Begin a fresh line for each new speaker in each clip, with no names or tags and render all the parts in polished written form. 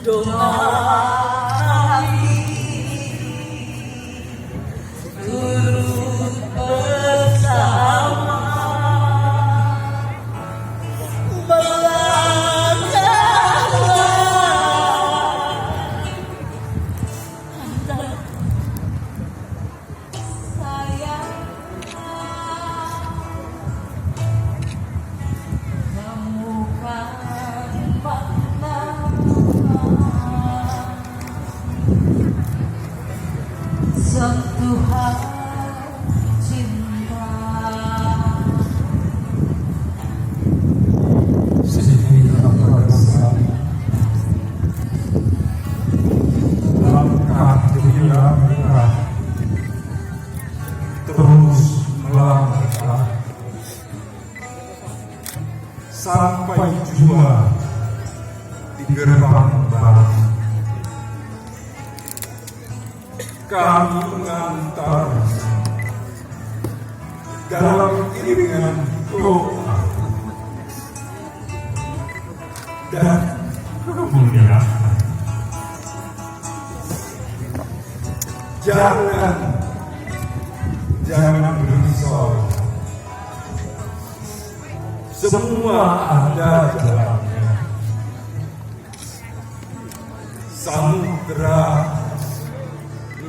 doa hati turut bersama sentuhan cinta
sehingga pada langkah demi langkah terus melangkah sampai jua di gerbang baru. Kami mengantar dalam iringan doa dan kemuliaan. Jangan risau, semua ada jalannya. Samudra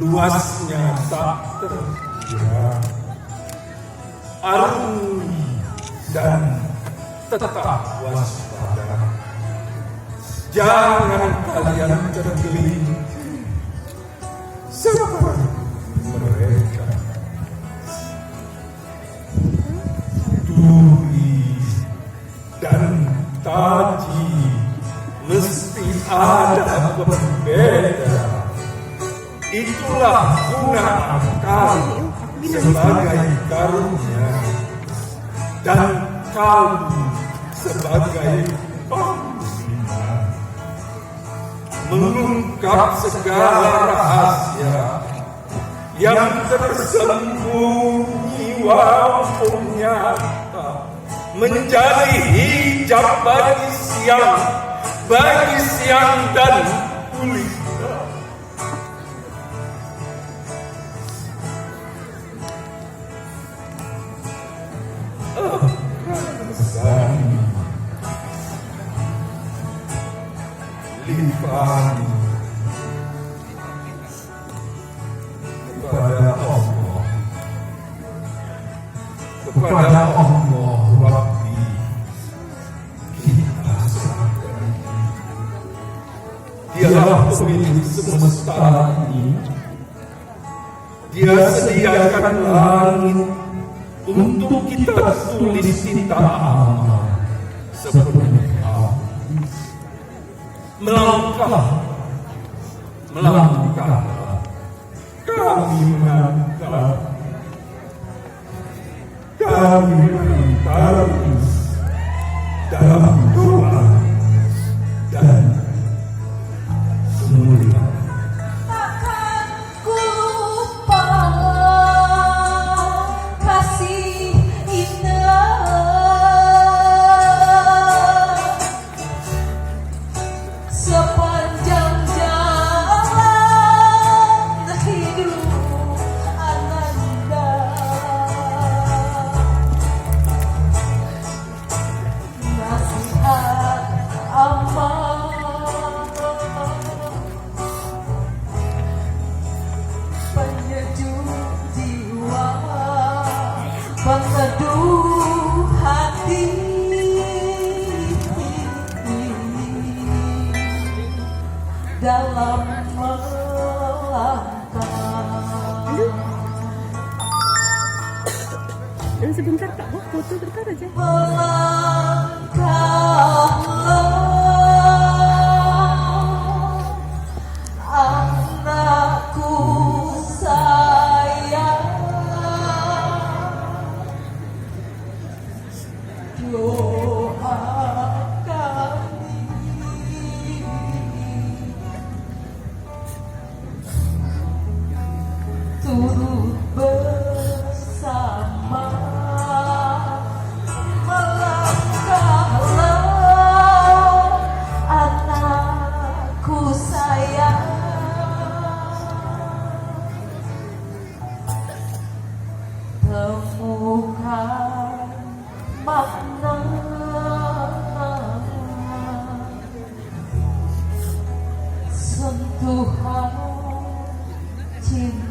luasnya tak terkira, arungi dan tetap waspada. Jangan kalian tergelincir seperti mereka. Duri dan taji mesti ada berbeda. Itulah guna akal sebagai karunia dan kamu sebagai panglima mengungkap segala rahasia yang tersembunyi walaupun nyata, menjadi hijab bagi siang dan kulit. Limpah kepada Allah Rabbi kita serahkan. Dialah pemilik semesta ini. Dia sediakan langit untuk kita tulis tinta amal sepenuh hati. Melangkah kami mengantar dalam doa dan kemuliaan.
Takkan ku lupa kasih indah sepanjang jalan hidup Ananda. Nasihat amal penyejuk jiwa, pengeduh hati dalam melangkah.
Dan sebentar Kak, foto bentar aja.
Melangkahlah anakku sayang, doa kami turut bersama. Melangkahlah sentuhan cinta